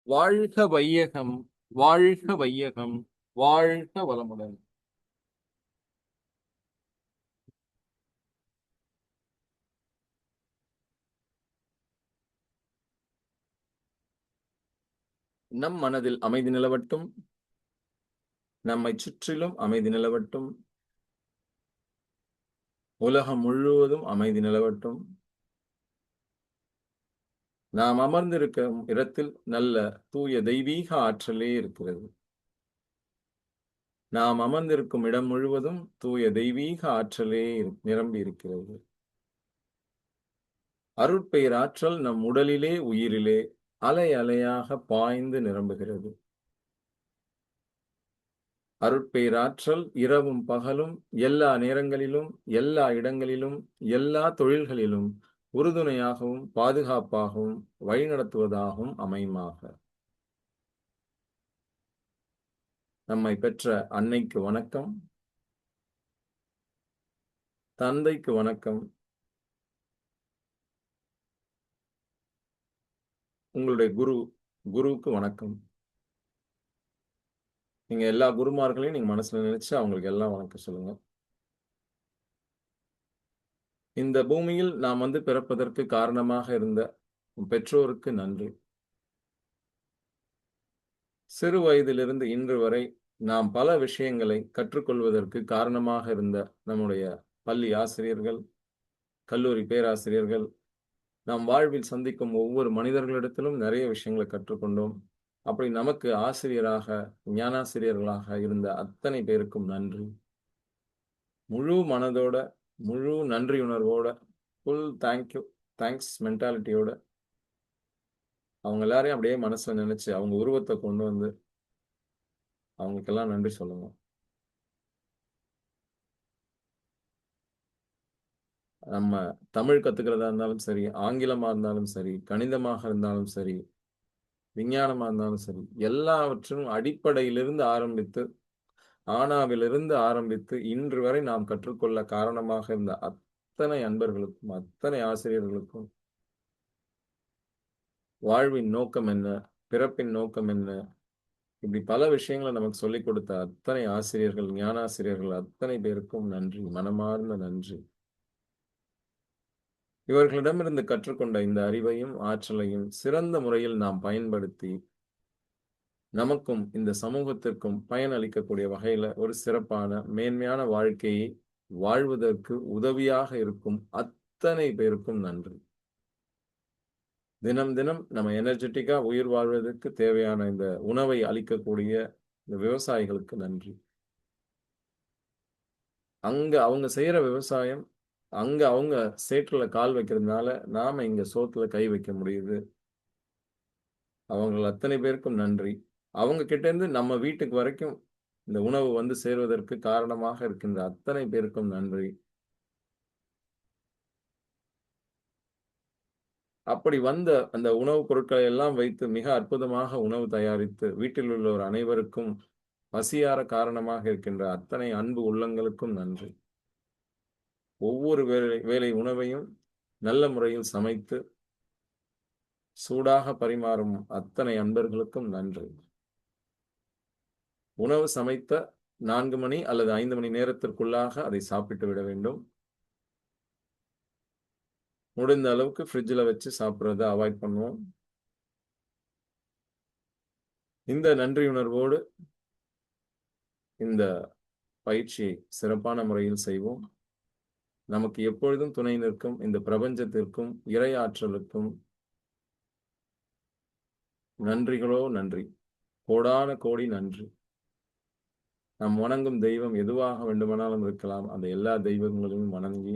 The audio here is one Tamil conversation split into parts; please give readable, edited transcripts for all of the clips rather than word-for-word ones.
வாழ்க வையகம், வாழ்க வையகம், வாழ்க வளமுடன். நம் மனதில் அமைதி நிலவட்டும், நம்மை சுற்றிலும் அமைதி நிலவட்டும், உலகம் முழுவதும் அமைதி நிலவட்டும். நாம் அமர்ந்திருக்கும் இடத்தில் நல்ல தூய தெய்வீக ஆற்றலே இருக்கிறது. நாம் அமர்ந்திருக்கும் இடம் முழுவதும் தூய தெய்வீக ஆற்றலே நிரம்பி இருக்கிறது. அருட்பெயர் ஆற்றல் நம் உடலிலே, உயிரிலே அலை அலையாக பாய்ந்து நிரம்புகிறது. அருட்பேராற்றல் இரவும் பகலும் எல்லா நேரங்களிலும், எல்லா இடங்களிலும், எல்லா தொழில்களிலும் உறுதுணையாகவும், பாதுகாப்பாகவும், வழிநடத்துவதாகவும் அமையுமாக. நம்மை பெற்ற அன்னைக்கு வணக்கம், தந்தைக்கு வணக்கம், உங்களுடைய குருவுக்கு வணக்கம். நீங்க எல்லா குருமார்களையும் நீங்க மனசுல நினைச்சு அவங்களுக்கு எல்லாம் வணக்கம் சொல்லுங்க. இந்த பூமியில் நாம் பிறப்பதற்கு காரணமாக இருந்த பெற்றோருக்கு நன்றி. சிறு வயதிலிருந்து இன்று வரை நாம் பல விஷயங்களை கற்றுக்கொள்வதற்கு காரணமாக இருந்த நம்முடைய பள்ளி ஆசிரியர்கள், கல்லூரி பேராசிரியர்கள், நாம் வாழ்வில் சந்திக்கும் ஒவ்வொரு மனிதர்களிடத்திலும் நிறைய விஷயங்களை கற்றுக்கொண்டோம். அப்படி நமக்கு ஆசிரியராக, ஞானாசிரியர்களாக இருந்த அத்தனை பேருக்கும் நன்றி. முழு மனதோட, முழு நன்றியுணர்வோட, ஃபுல் தேங்க்ஸ் மென்டாலிட்டியோட அவங்க எல்லாரையும் அப்படியே மனசுல நினைச்சு அவங்க உருவத்தை கொண்டு வந்து அவங்களுக்கெல்லாம் நன்றி சொல்லுங்க. நம்ம தமிழ் கத்துக்கிறதா இருந்தாலும் சரி, ஆங்கிலமா இருந்தாலும் சரி, கணிதமாக இருந்தாலும் சரி, விஞ்ஞானமா இருந்தாலும் சரி, எல்லாவற்றும் அடிப்படையிலிருந்து ஆரம்பித்து, ஆனாவிலிருந்து ஆரம்பித்து, இன்று வரை நாம் கற்றுக்கொள்ள காரணமாக இருந்த அத்தனை அன்பர்களுக்கும், அத்தனை ஆசிரியர்களுக்கும், வாழ்வின் நோக்கம் என்ன? பிறப்பின் நோக்கம் என்ன? இப்படி பல விஷயங்களை நமக்கு சொல்லிக் கொடுத்த அத்தனை ஆசிரியர்கள், ஞானாசிரியர்கள் அத்தனை பேருக்கும் நன்றி. மனமார்ந்த நன்றி. இவர்களிடமிருந்து கற்றுக்கொண்ட இந்த அறிவையும், ஆற்றலையும் சிறந்த முறையில் நாம் பயன்படுத்தி, நமக்கும் இந்த சமூகத்திற்கும் பயனளிக்கக்கூடிய வகையில ஒரு சிறப்பான, மேன்மையான வாழ்க்கையை வாழ்வதற்கு உதவியாக இருக்கும் அத்தனை பேருக்கும் நன்றி. தினம் தினம் நம்ம எனர்ஜெட்டிக்கா உயிர் வாழ்வதற்கு தேவையான இந்த உணவை அளிக்கக்கூடிய இந்த விவசாயிகளுக்கு நன்றி. அங்க அவங்க செய்யற விவசாயம், அங்க அவங்க சேற்றுல கால் வைக்கிறதுனால நாம இங்க சோத்துல கை வைக்க முடியுது. அவங்கள் அத்தனை பேருக்கும் நன்றி. அவங்க கிட்ட இருந்து நம்ம வீட்டுக்கு வரைக்கும் இந்த உணவு சேர்வதற்கு காரணமாக இருக்கின்ற அத்தனை பேருக்கும் நன்றி. அப்படி வந்த அந்த உணவுப் பொருட்களை எல்லாம் வைத்து மிக அற்புதமாக உணவு தயாரித்து வீட்டில் உள்ளோர் அனைவருக்கும் பசியாற காரணமாக இருக்கின்ற அத்தனை அன்பு உள்ளங்களுக்கும் நன்றி. ஒவ்வொரு வேளை உணவையும் நல்ல முறையில் சமைத்து சூடாக பரிமாறும் அத்தனை அன்பர்களுக்கும் நன்றி. உணவு சமைத்த 4 மணி அல்லது 5 மணி நேரத்திற்குள்ளாக அதை சாப்பிட்டு விட வேண்டும். முடிந்த அளவுக்கு ஃப்ரிட்ஜ்ல வச்சு சாப்பிடுறத அவாய்ட் பண்ணுவோம். இந்த நன்றியுணர்வோடு இந்த பயிற்சியை சிறப்பான முறையில் செய்வோம். நமக்கு எப்பொழுதும் துணை நிற்கும் இந்த பிரபஞ்சத்திற்கும், இறை ஆற்றலுக்கும் நன்றிகளோ நன்றி. கோடான கோடி நன்றி. நாம் வணங்கும் தெய்வம் எதுவாக வேண்டுமானாலும் இருக்கலாம். அந்த எல்லா தெய்வங்களையும் வணங்கி,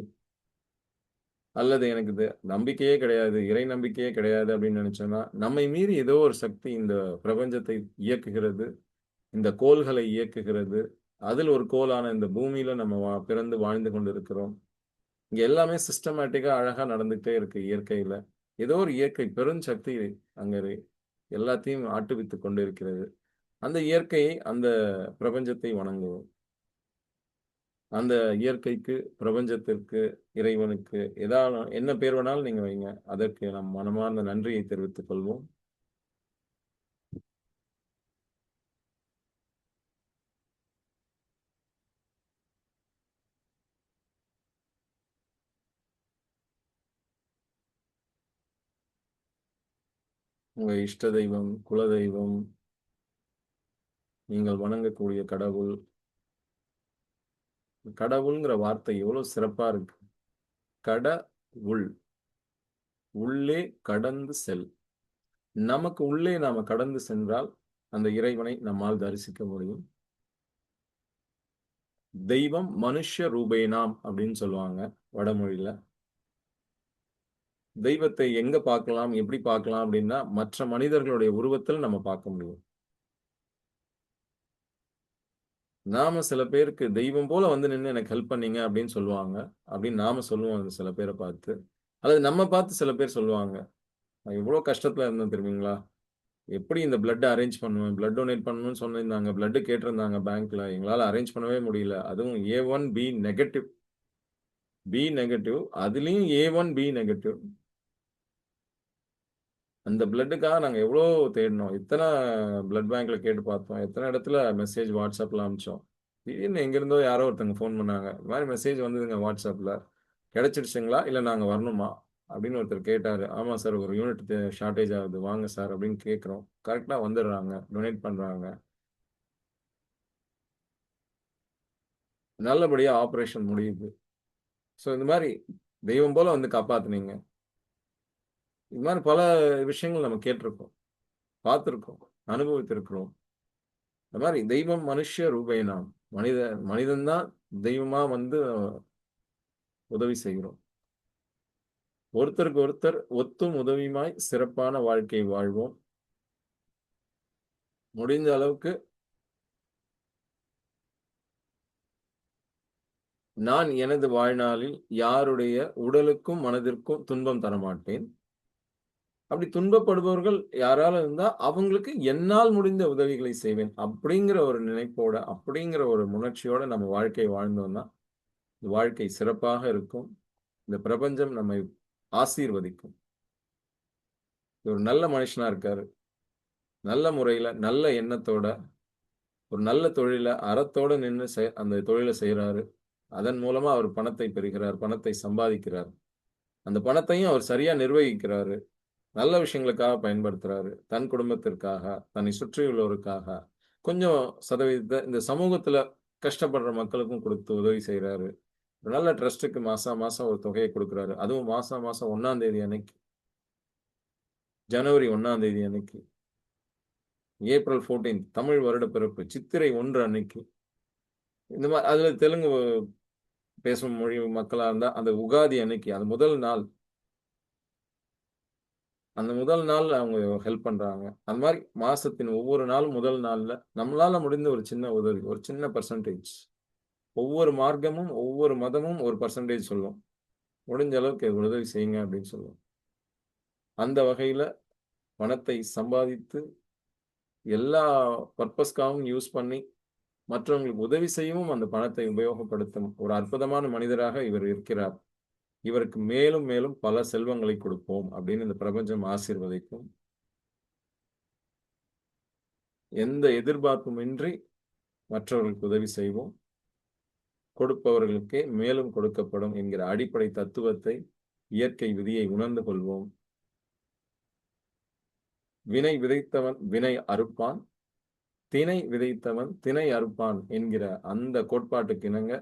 அல்லது எனக்கு நம்பிக்கையே கிடையாது, இறை நம்பிக்கையே கிடையாது அப்படின்னு நினைச்சோம்னா, நம்மை மீறி ஏதோ ஒரு சக்தி இந்த பிரபஞ்சத்தை இயக்குகிறது. இந்த கோள்களை இயக்குகிறது. அதில் ஒரு கோளான இந்த பூமியில நம்ம பிறந்து வாழ்ந்து கொண்டிருக்கிறோம். இங்க எல்லாமே சிஸ்டமேட்டிக்கா அழகா நடந்துகிட்டே இருக்கு இயற்கையில. ஏதோ ஒரு இயற்கை பெருஞ்சக்தி அங்க எல்லாத்தையும் ஆட்டுவித்துக் கொண்டிருக்கிறது. அந்த இயற்கையை, அந்த பிரபஞ்சத்தை வணங்குவோம். அந்த இயற்கைக்கு, பிரபஞ்சத்திற்கு, இறைவனுக்கு என்ன பேர் வேணாலும் நீங்க வைங்க. அதற்கு நம் மனமார்ந்த நன்றியை தெரிவித்துக் கொள்வோம். உங்க இஷ்ட தெய்வம், குல தெய்வம், நீங்கள் வணங்கக்கூடிய கடவுள். கடவுள்ங்கிற வார்த்தை எவ்வளவு சிறப்பா இருக்கு. கடவுள். உள்ளே கடந்து செல். நமக்கு உள்ளே நாம கடந்து சென்றால், அந்த இறைவனை நம்மால் தரிசிக்க முடியும். தெய்வம் மனுஷ்ய ரூபேனாம் அப்படின்னு சொல்லுவாங்க வடமொழியில. தெய்வத்தை எங்க பார்க்கலாம், எப்படி பார்க்கலாம் அப்படின்னா, மற்ற மனிதர்களுடைய உருவத்தில் நம்ம பார்க்க முடியும். நாம சில பேருக்கு தெய்வம் போல வந்து நின்னு எனக்கு ஹெல்ப் பண்ணீங்க அப்படின்னு சொல்லுவாங்க. அப்படின்னு நாம சொல்லுவோம் சில பேர பார்த்து. அல்லது நம்ம பார்த்து சில பேர் சொல்லுவாங்க. நான் எவ்வளோ கஷ்டத்துல இருந்தேன் தெரியுங்களா? எப்படி இந்த பிளட் அரேஞ்ச் பண்ணுவேன்? பிளட் டொனேட் பண்ணணும்னு சொல்லியிருந்தாங்க. பிளட் கேட்டிருந்தாங்க பேங்க்ல. எங்களால அரேஞ்ச் பண்ணவே முடியல. அதுவும் A1, B negative. B negative. அதுலயும் A1, பி நெகட்டிவ். அந்த பிளட்டுக்காக நாங்க எவ்வளோ தேடினோம். எத்தன பிளட் பேங்க்ல கேட்டு பார்த்தோம். எத்தன இடத்துல மெசேஜ் WhatsAppல அனுப்பிச்சோம். திடீர்னு எங்கிருந்தோ யாரோ ஒருத்தங்க ஃபோன் பண்ணாங்க. இந்த மாரி மெசேஜ் வந்ததுங்க WhatsAppல. கிடைச்சிடுச்சுங்களா? இல்ல நாங்க வரணுமா? அப்படின்னு ஒருத்தர் கேட்டாரு. ஆமா சார் ஒரு யூனிட் ஷார்டேஜ் ஆகுது. வாங்க சார் அப்படின்னு கேட்கிறோம். கரெக்ட்டா வந்துடுறாங்க. டொனேட் பண்றாங்க. நல்லபடியா ஆப்பரேஷன் முடியுது. ஸோ இந்த மாரி தெய்வம் போல வந்து காப்பாத்துனீங்க. இது மாரி பல விஷயங்கள் நம்ம கேட்டிருக்கோம். பார்த்திருக்கோம். அனுபவித்திருக்கிறோம். இந்த மாரி தெய்வம் மனுஷ்ய ரூபேனாம். மனிதன் தான் தெய்வமா வந்து உதவி செய்கிறோம். ஒருத்தருக்கு ஒருத்தர் ஒத்தும் உதவியுமாய் சிறப்பான வாழ்க்கை வாழ்வோம். முடிந்த அளவுக்கு நான் எனது வாழ்நாளில் யாருடைய உடலுக்கும், மனதிற்கும் துன்பம் தரமாட்டேன். அப்படி துன்பப்படுபவர்கள் யாராலும் இருந்தா, அவங்களுக்கு என்னால் முடிந்த உதவிகளை செய்வேன். அப்படிங்கிற ஒரு நினைப்போட, அப்படிங்கிற ஒரு உணர்ச்சியோட நம்ம வாழ்க்கைய வாழ்ந்தோம்னா, வாழ்க்கை சிறப்பாக இருக்கும். இந்த பிரபஞ்சம் நம்மை ஆசீர்வதிக்கும். ஒரு நல்ல மனுஷனா இருக்காரு. நல்ல முறையில, நல்ல எண்ணத்தோட, ஒரு நல்ல தொழில அறத்தோட நின்னு அந்த தொழில செய்றாரு. அதன் மூலமா அவர் பணத்தை பெறுகிறார். பணத்தை சம்பாதிக்கிறார். அந்த பணத்தையும் அவர் சரியா நிர்வகிக்கிறாரு. நல்ல விஷயங்களுக்காக பயன்படுத்துறாரு. தன் குடும்பத்திற்காக, தன்னை சுற்றியுள்ளோருக்காக, கொஞ்சம் சதவீதத்த இந்த சமூகத்துல கஷ்டப்படுற மக்களுக்கும் குடுத்து உதவி செய்றாரு. ஒரு நல்ல ட்ரஸ்ட்டுக்கு மாசா மாசம் ஒரு தொகைய குடுக்குறாரு. அதுவும் மாசா மாசம் 1ஆம் தேதி அன்னைக்கு, ஜனவரி 1ஆம் தேதி அன்னைக்கு, ஏப்ரல் 14 தமிழ் வருட பிறப்பு, சித்திரை 1 அன்னைக்கு, இந்த அதுல தெலுங்கு பேசும் மொழி மக்களா இருந்தா, அந்த உகாதி அன்னைக்கு, அந்த முதல் நாள் அந்த முதல் நாள் அவங்க ஹெல்ப் பண்றாங்க. அந்த மாரி மாசத்தின் ஒவ்வொரு நாளும் முதல் நாள்ல நம்மளால முடிந்த ஒரு சின்ன உதவி, ஒரு சின்ன பெர்சன்டேஜ். ஒவ்வொரு மார்க்கமும், ஒவ்வொரு மதமும் ஒரு பெர்சன்டேஜ் சொல்லும். முடிஞ்ச அளவுக்கு உதவி செய்யுங்க அப்படின்னு சொல்லும். அந்த வகையில பணத்தை சம்பாதித்து எல்லா பர்ப்பஸ்க்காகவும் யூஸ் பண்ணி மற்றவங்களுக்கு உதவி செய்யவும் அந்த பணத்தை உபயோகப்படுத்தும் ஒரு அற்புதமான மனிதராக இவர் இருக்கிறார். இவருக்கு மேலும் மேலும் பல செல்வங்களை கொடுப்போம் அப்படின்னு இந்த பிரபஞ்சம் ஆசீர்வதிக்கும். எந்த எதிர்பார்ப்புமின்றி மற்றவர்களுக்கு உதவி செய்வோம். கொடுப்பவர்களுக்கே மேலும் கொடுக்கப்படும் என்கிற அடிப்படை தத்துவத்தை, இயற்கை விதியை உணர்ந்து கொள்வோம். வினை விதைத்தவன் வினை அறுப்பான். தினை விதைத்தவன் தினை அறுப்பான் என்கிற அந்த கோட்பாட்டுக்கு இணங்க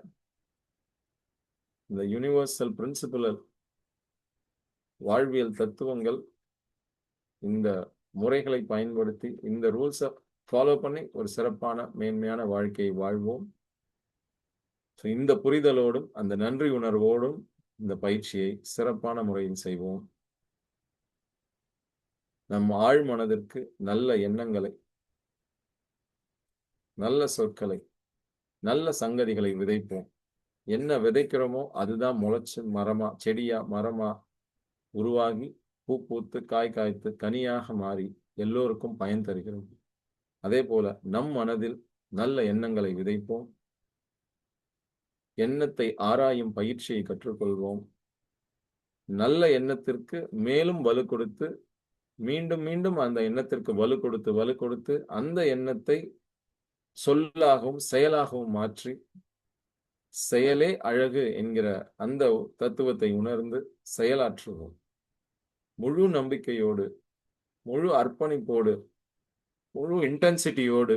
இந்த யுனிவர்சல் பிரின்சிபல் வாழ்வியல் தத்துவங்கள் இந்த முறைகளை பயன்படுத்தி இந்த ரூல்ஸ ஃபாலோ பண்ணி ஒரு சிறப்பான மேன்மையான வாழ்க்கையை வாழ்வோம். இந்த புரிதலோடும் அந்த நன்றி உணர்வோடும் இந்த பயிற்சியை சிறப்பான முறையில் செய்வோம். நம் ஆழ் மனதிற்கு நல்ல எண்ணங்களை, நல்ல சொற்களை, நல்ல சங்கதிகளை விதைப்போம். என்ன விதைக்கிறோமோ அதுதான் முளைச்சு மரமா, செடியா, மரமா உருவாகி, பூ பூத்து, காய் காய்த்து, கனியாக மாறி எல்லோருக்கும் பயன் தருகிறது. அதேபோல நம் மனதில் நல்ல எண்ணங்களை விதைப்போம். எண்ணத்தை ஆராயும் பயிற்சியை கற்றுக்கொள்வோம். நல்ல எண்ணத்திற்கு மேலும் வலு கொடுத்து, மீண்டும் மீண்டும் அந்த எண்ணத்திற்கு வலு கொடுத்து, வலு கொடுத்து, அந்த எண்ணத்தை சொல்லாகவும், செயலாகவும் மாற்றி, செயலே அழகு என்கிற அந்த தத்துவத்தை உணர்ந்து செயலாற்றுவோம். முழு நம்பிக்கையோடு முழு அர்ப்பணிப்போடு, முழு இன்டென்சிட்டியோடு,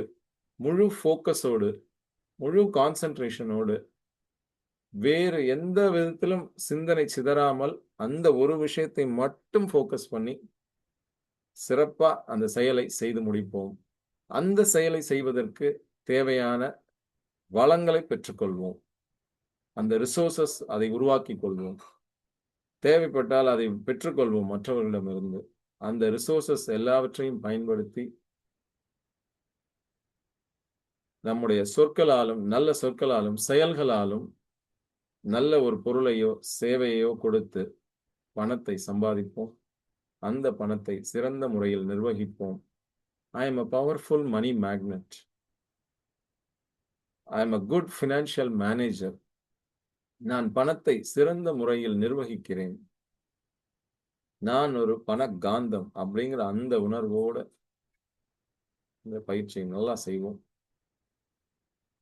முழு ஃபோக்கஸோடு, முழு கான்சன்ட்ரேஷனோடு, வேறு எந்த விதத்திலும் சிந்தனை சிதறாமல், அந்த ஒரு விஷயத்தை மட்டும் ஃபோக்கஸ் பண்ணி, சிறப்பா அந்த செயலை செய்து முடிப்போம். அந்த செயலை செய்வதற்கு தேவையான வளங்களை பெற்றுக்கொள்வோம். அந்த ரிசோர்ஸஸ் அதை உருவாக்கிக் கொள்வோம். தேவைப்பட்டால் அதை பெற்றுக்கொள்வோம் மற்றவர்களிடமிருந்து. அந்த ரிசோர்ஸஸ் எல்லாவற்றையும் பயன்படுத்தி நம்முடைய சொற்களாலும், நல்ல சொற்களாலும், செயல்களாலும் நல்ல ஒரு பொருளையோ, சேவையையோ கொடுத்து பணத்தை சம்பாதிப்போம். அந்த பணத்தை சிறந்த முறையில் நிர்வகிப்போம். I am a powerful money magnet. I am a good financial manager. நான் பணத்தை சிறந்த முறையில் நிர்வகிக்கிறேன். நான் ஒரு பண காந்தம் அப்படிங்கிற அந்த உணர்வோட இந்த பயிற்சியை நல்லா செய்வோம்.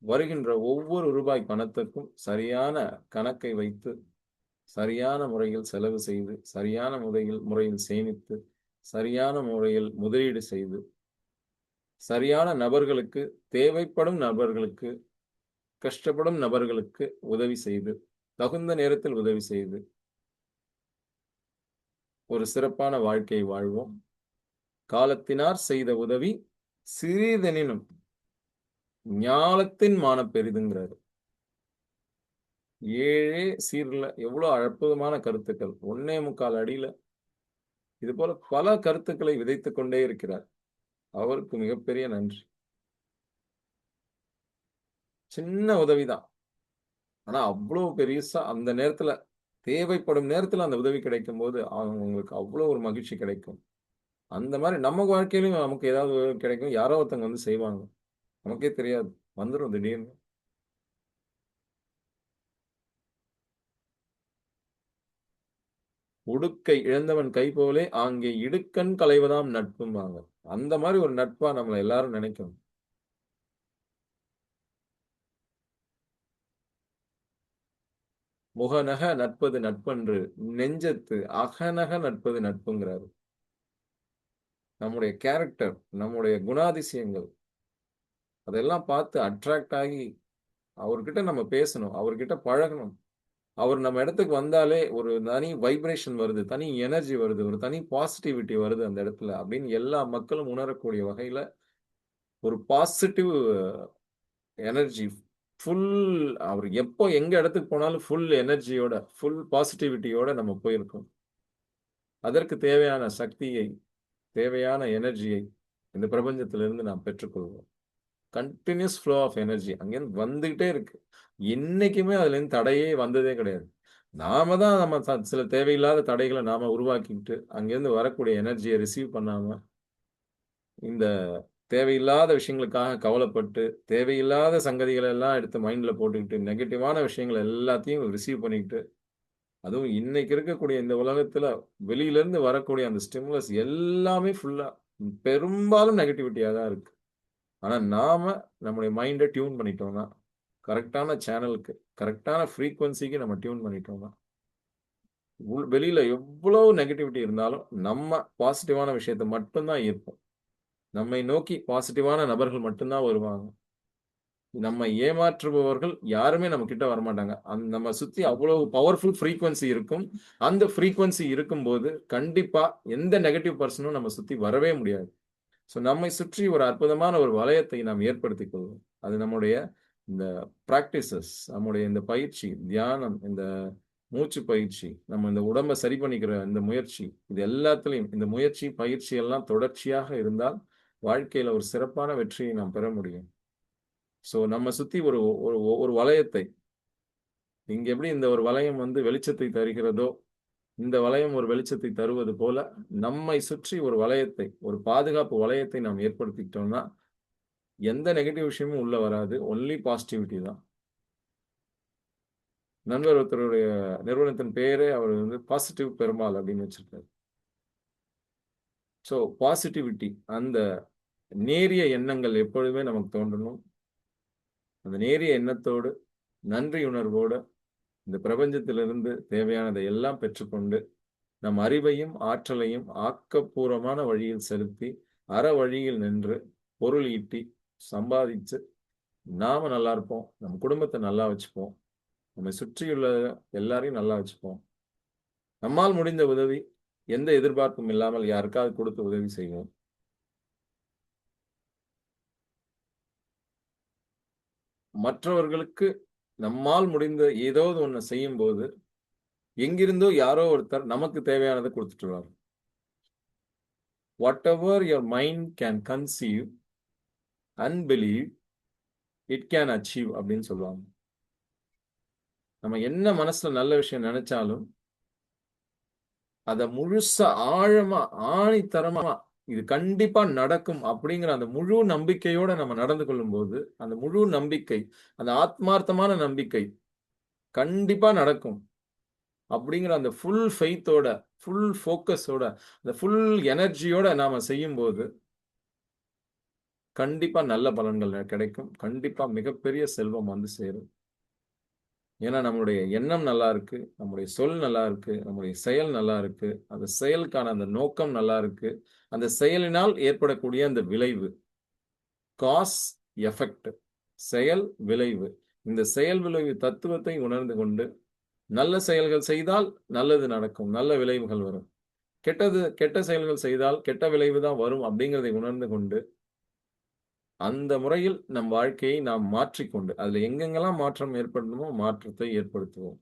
வருகின்ற ஒவ்வொரு ரூபாய் பணத்துக்கும் சரியான கணக்கை வைத்து, சரியான முறையில் செலவு செய்து, சரியான முறையில் சேமித்து, சரியான முறையில் முதலீடு செய்து, சரியான நபர்களுக்கு, தேவைப்படும் நபர்களுக்கு, கஷ்டப்படும் நபர்களுக்கு உதவி செய்து, தகுந்த நேரத்தில் உதவி செய்து, ஒரு சிறப்பான வாழ்க்கையை வாழ்வோம். காலத்தினார் செய்த உதவி சிறிதெனினும் ஞாலத்தின் மானப் பெரிதுங்கிறாரு. 7 சீர்ல எவ்வளவு அற்புதமான கருத்துக்கள். 1.25 அடியில இது போல பல கருத்துக்களை விதைத்துக் கொண்டே இருக்கிறார். அவருக்கு மிகப்பெரிய நன்றி. சின்ன உதவிதான். ஆனா அவ்வளவு பெருசா அந்த நேரத்துல தேவைப்படும் நேரத்துல அந்த உதவி கிடைக்கும்போது அவங்களுக்கு அவ்வளவு ஒரு மகிழ்ச்சி கிடைக்கும். அந்த மாதிரி நம்ம வாழ்க்கையிலும் நமக்கு ஏதாவது உதவி கிடைக்கும். யாரோ ஒருத்தவங்க வந்து செய்வாங்க. நமக்கே தெரியாது. வந்துரும் திடீர்னு. உடுக்கை இழந்தவன் கை போலே ஆங்கே இடுக்கண் களைவதாம் நட்பும்பாங்க. அந்த மாதிரி ஒரு நட்பா நம்மள எல்லாரும் நினைக்கணும். முகநக நட்பது நட்பன்று நெஞ்சத்து அகநக நட்பது நட்புங்கிறாரு. நம்முடைய கேரக்டர், நம்முடைய குணாதிசயங்கள் அதெல்லாம் பார்த்து அட்ராக்ட் ஆகி அவர்கிட்ட நம்ம பேசணும். அவர்கிட்ட பழகணும். அவர் நம்ம இடத்துக்கு வந்தாலே ஒரு தனி வைப்ரேஷன் வருது, தனி எனர்ஜி வருது, ஒரு தனி பாசிட்டிவிட்டி வருது அந்த இடத்துல அப்படின்னு எல்லா மக்களும் உணரக்கூடிய வகையில ஒரு பாசிட்டிவ் எனர்ஜி ஃபுல் அவர் எப்போ எங்க இடத்துக்கு போனாலும் ஃபுல் எனர்ஜியோட, ஃபுல் பாசிட்டிவிட்டியோட நம்ம போயிருக்கோம். அதற்கு தேவையான சக்தியை, தேவையான எனர்ஜியை இந்த பிரபஞ்சத்திலிருந்து நாம் பெற்றுக்கொள்வோம். கன்டினியூஸ் ஃப்ளோ ஆஃப் எனர்ஜி அங்கேருந்து வந்துகிட்டே இருக்கு. என்னைக்குமே அதுலேருந்து தடையே வந்ததே கிடையாது. நாம தான் நம்ம சில தேவையில்லாத தடைகளை நாம உருவாக்கிக்கிட்டு, அங்கேருந்து வரக்கூடிய எனர்ஜியை ரிசீவ் பண்ணாம, இந்த தேவையில்லாத விஷயங்களுக்காக கவலைப்பட்டு, தேவையில்லாத சங்கதிகள எல்லாம் எடுத்து மைண்ட்ல போட்டுக்கிட்டு, நெகட்டிவான விஷயங்கள எல்லாத்தையும் ரிசீவ் பண்ணிக்கிட்டு, அதுவும் இன்னைக்கு இருக்கக்கூடிய இந்த உலகத்துல வெளியிலிருந்து வரக்கூடிய அந்த ஸ்டிமுலஸ் எல்லாமே ஃபுல்லா பெரும்பாலும் நெகட்டிவிட்டியா தான் இருக்கு. ஆனா நாம நம்முடைய மைண்ட டியூன் பண்ணிட்டோம்னா, கரெக்ட்டான சேனலுக்கு, கரெக்ட்டான ஃப்ரீக்வென்சிக்கு நம்ம டியூன் பண்ணிட்டோம்னா, வெளியில எவ்வளவு நெகட்டிவிட்டி இருந்தாலும், நம்ம பாசிட்டிவான விஷயத்த மட்டும் தான் ஈர்ப்போம். நம்மை நோக்கி பாசிட்டிவான நபர்கள் மட்டும் தான் வருவாங்க. நம்ம ஏமாற்றுபவர்கள் யாருமே நம்ம கிட்ட வரமாட்டாங்க. நம்ம சுத்தி அவ்வளவு பவர்ஃபுல் ஃப்ரீக்வென்சி இருக்கும். அந்த ஃப்ரீக்வென்சி இருக்கும்போது, கண்டிப்பா எந்த நெகட்டிவ் பெர்சனும் நம்ம சுத்தி வரவே முடியாது. நம்மை சுற்றி ஒரு அற்புதமான ஒரு வளையத்தை நாம் ஏற்படுத்திக் கொள்வோம். அது நம்முடைய இந்த பிராக்டிசஸ், நம்முடைய இந்த பயிற்சி, தியானம், இந்த மூச்சு பயிற்சி, நம்ம இந்த உடம்ப சரி பண்ணிக்கிற இந்த முயற்சி, இது எல்லாத்துலயும் இந்த முயற்சி, பயிற்சி எல்லாம் தொடர்ச்சியாக இருந்தால், வாழ்க்கையில ஒரு சிறப்பான வெற்றியை நாம் பெற முடியும். நம்ம சுத்தி ஒரு ஒரு ஒரு வளையத்தை, இங்க எப்படி இந்த ஒரு வளையம் வந்து வெளிச்சத்தை தருகிறதோ, இந்த வளையம் ஒரு வெளிச்சத்தை தருவது போல, நம்மை சுற்றி ஒரு வளையத்தை, ஒரு பாதுகாப்பு வளையத்தை நாம் ஏற்படுத்திக்கிட்டோம்னா, எந்த நெகட்டிவ் விஷயமும் உள்ள வராது. ஒன்லி பாசிட்டிவிட்டி தான். நண்பர் ஒருத்தருடைய நிறுவனத்தின் பெயரே அவர் வந்து பாசிட்டிவ் பெருமாள் அப்படின்னு வச்சிருக்காரு. பாசிட்டிவிட்டி, அந்த நேரிய எண்ணங்கள் எப்பொழுதுமே நமக்கு தோன்றணும். அந்த நேரிய எண்ணத்தோடு, நன்றி உணர்வோடு, இந்த பிரபஞ்சத்திலிருந்து தேவையானதை எல்லாம் பெற்றுக்கொண்டு, நம் அறிவையும் ஆற்றலையும் ஆக்கப்பூர்வமான வழியில் செலுத்தி அற வழியில் நின்று பொருள் ஈட்டி சம்பாதிச்சு நாம நல்லா இருப்போம், நம்ம குடும்பத்தை நல்லா வச்சுப்போம், நம்மை சுற்றியுள்ள எல்லாரையும் நல்லா வச்சுப்போம். நம்மால் முடிந்த உதவி எந்த எதிர்பார்ப்பும் இல்லாமல் யாருக்காவது கொடுத்து உதவி செய்வோம். மற்றவர்களுக்கு நம்மால் முடிந்த ஏதாவது ஒண்ணு செய்யும்போது எங்கிருந்தோ யாரோ ஒருத்தர் நமக்கு தேவையானதை கொடுத்துட்டுருவார். Whatever your mind can conceive and believe, it can achieve அப்படின்னு சொல்லுவாங்க. நம்ம என்ன மனசுல நல்ல விஷயம் நினைச்சாலும் அத முழுசா ஆழமா ஆணித்தரமா இது கண்டிப்பா நடக்கும் அப்படிங்கிற அந்த முழு நம்பிக்கையோட நம்ம நடந்து கொள்ளும்போது, அந்த முழு நம்பிக்கை, அந்த ஆத்மார்த்தமான நம்பிக்கை கண்டிப்பா நடக்கும் அப்படிங்கிற அந்த ஃபுல் ஃபெய்த்தோட, ஃபுல் ஃபோக்கஸோட, அந்த ஃபுல் எனர்ஜியோட நாம செய்யும்போது கண்டிப்பா நல்ல பலன்கள் கிடைக்கும். கண்டிப்பா மிகப்பெரிய செல்வம் வந்து சேரும். ஏன்னா நம்மளுடைய எண்ணம் நல்லா இருக்கு, நம்முடைய சொல் நல்லா இருக்கு, நம்முடைய செயல் நல்லா இருக்கு, அந்த செயலுக்கான அந்த நோக்கம் நல்லா இருக்கு, அந்த செயலினால் ஏற்படக்கூடிய அந்த விளைவு, காஸ் எஃபெக்ட், செயல் விளைவு. இந்த செயல் விளைவு தத்துவத்தை உணர்ந்து கொண்டு நல்ல செயல்கள் செய்தால் நல்லது நடக்கும், நல்ல விளைவுகள் வரும். கெட்ட செயல்கள் செய்தால் கெட்ட விளைவு தான் வரும் அப்படிங்கிறதை உணர்ந்து கொண்டு அந்த முறையில் நம் வாழ்க்கையை நாம் மாற்றிக்கொண்டு அதுல எங்கெங்கெல்லாம் மாற்றம் ஏற்படணுமோ மாற்றத்தை ஏற்படுத்துவோம்.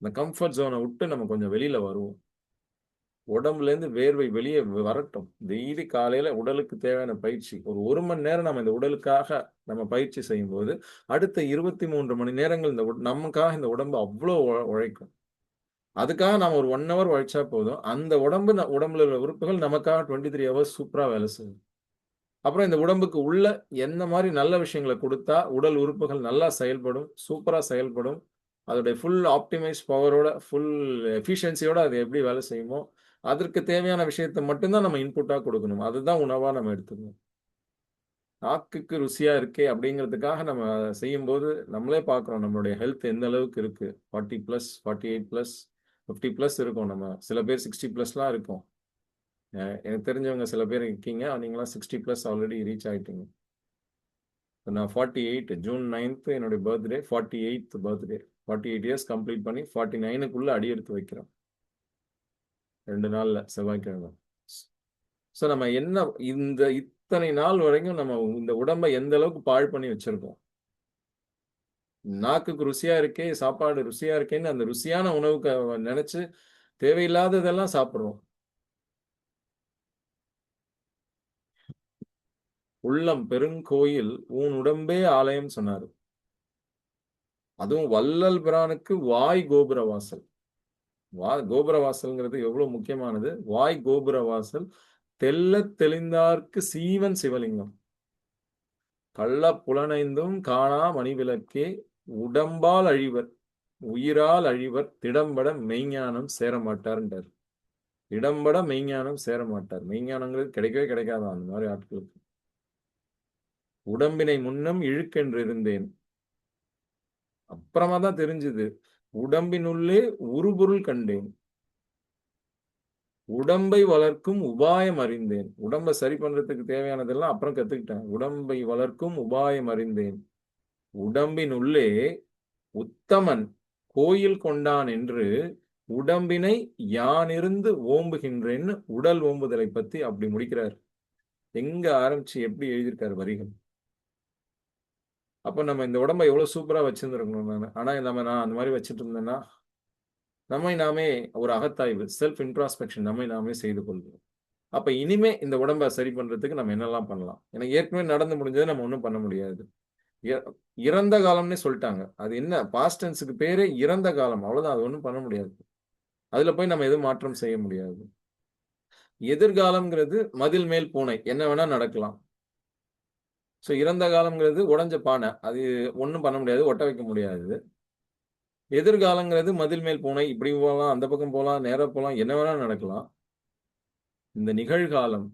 இந்த கம்ஃபர்ட் ஜோனை விட்டு நம்ம கொஞ்சம் வெளியில வருவோம். உடம்புல இருந்து வேர்வை வெளியே வரட்டும். டெய்லி காலையில உடலுக்கு தேவையான பயிற்சி ஒரு மணி நேரம் நம்ம இந்த உடலுக்காக நம்ம பயிற்சி செய்யும்போது அடுத்த 23 மணி நேரங்கள் நமக்காக இந்த உடம்பு அவ்வளோ உழைக்கும். அதுக்காக நாம ஒரு 1 ஹவர் உழைச்சா போதும். அந்த உடம்புல உள்ள உறுப்புகள் நமக்காக 23 ஹவர்ஸ் சூப்பரா வேலை செய்யும். அப்புறம் இந்த உடம்புக்கு உள்ள என்ன மாதிரி நல்ல விஷயங்களை கொடுத்தா உடல் உறுப்புகள் நல்லா செயல்படும், சூப்பரா செயல்படும். அதோடைய ஃபுல் ஆப்டிமைஸ் பவரோட, ஃபுல் எஃபிஷியன்சியோட அது எப்படி வேலை செய்யுமோ, அதற்கு தேவையான விஷயத்த மட்டும் தான் நம்ம இன்புட்டா கொடுக்கணும். அதுதான் உணவா நம்ம எடுத்துக்கணும். நாக்குக்கு ருசியா இருக்கே அப்படிங்கிறதுக்காக நம்ம செய்யும்போது நம்மளே பார்க்குறோம் நம்மளுடைய ஹெல்த் எந்த அளவுக்கு இருக்கு. 40+, 48+, 50+ இருக்கும் நம்ம. சில பேர் 60+லாம் இருக்கும். எனக்கு தெரிஞ்சவங்க சில பேர் இருக்கீங்க. நீங்கலாம் 60+ ஆல்ரெடி ரீச் ஆயிட்டீங்க. நான் 48 ஜூன் 9th என்னுடைய birthday. 48th birthday. 48 years complete பண்ணி 49க்குள்ள அடி எடுத்து வைக்கிறோம். 2 நாள்ல செவ்வாய்க்கிழமை. ஸோ நம்ம என்ன இத்தனை நாள் வரைக்கும் நம்ம இந்த உடம்பை எந்த அளவுக்கு பாழ் பண்ணி வச்சிருக்கோம். நாக்குக்கு ருசியா இருக்கே, சாப்பாடு ருசியா இருக்கேன்னு அந்த ருசியான உணவுக்கு நினைச்சு தேவையில்லாததெல்லாம் சாப்பிடுறோம். உள்ளம் பெருங்கோயில் ஊன் உடம்பே ஆலயம் சொன்னாரு. அதுவும் வள்ளல் பிரானுக்கு வாய் கோபுர வாசல். கோபுர வாசல்ங்கிறது எவ்வளவு முக்கியமானது. வாய் கோபுர வாசல் தெள்ளத் தெளிந்தார்க்கு சீவன் சிவலிங்கம். கள்ள புலனைந்தும் காணா மணிவிளக்கே உடம்பால் அழிவர் உயிரால் அழிவர் திடம்பட மெய்ஞானம் சேரமாட்டார்ன்றார். திடம்பட மெய்ஞானம் சேரமாட்டார். மெய்ஞானங்கிறது கிடைக்கவே கிடைக்காதான் அந்த மாதிரி ஆட்களுக்கு. உடம்பினை முன்னம் இழுக்கென்று இருந்தேன். அப்புறமா தான் தெரிஞ்சது உடம்பினுள்ளே உருபொருள் கண்டேன். உடம்பை வளர்க்கும் உபாயம் அறிந்தேன். உடம்பை சரி பண்றதுக்கு தேவையானதெல்லாம் அப்புறம் கத்துக்கிட்டேன். உடம்பை வளர்க்கும் உபாயம் அறிந்தேன். உடம்பினுள்ளே உத்தமன் கோயில் கொண்டான் என்று உடம்பினை யானிருந்து ஓம்புகின்றேன்னு உடல் ஓம்புதலை பத்தி அப்படி முடிக்கிறார். எங்க ஆரம்பிச்சு எப்படி எழுதியிருக்காரு வரிகள். அப்ப நம்ம இந்த உடம்பை எவ்வளவு சூப்பரா வச்சிருந்திருக்கணும். ஆனா நான் அந்த மாதிரி வச்சுட்டு இருந்தேன்னா நம்மை நாமே ஒரு அகத்தாய்வு செல்ஃப் இன்ட்ராஸ்பெக்ஷன் நம்மை நாமே செய்து கொள்வோம். அப்ப இனிமே இந்த உடம்பை சரி பண்றதுக்கு நம்ம என்னெல்லாம் பண்ணலாம். எனக்கு ஏற்கனவே நடந்து முடிஞ்சது நம்ம ஒன்றும் பண்ண முடியாது. இறந்த காலம்னே சொல்லிட்டாங்க. அது என்ன பாஸ்ட் டென்ஸுக்கு பேரே இறந்த காலம். அவ்வளவுதான். அது ஒன்றும் பண்ண முடியாது. அதுல போய் நம்ம எதுவும் மாற்றம் செய்ய முடியாது. எதிர்காலம்ங்கிறது மதில் மேல் பூனை. என்ன வேணா நடக்கலாம். ஸோ இறந்த காலம்ங்கிறது உடைஞ்ச பானை. அது ஒன்றும் பண்ண முடியாது, ஒட்ட வைக்க முடியாது. எதிர்காலங்கிறது மதில் மேல் பூனை. இப்படி போகலாம், அந்த பக்கம் போகலாம், நேரா போகலாம், என்ன வேணா நடக்கலாம். இந்த நிகழ்காலம்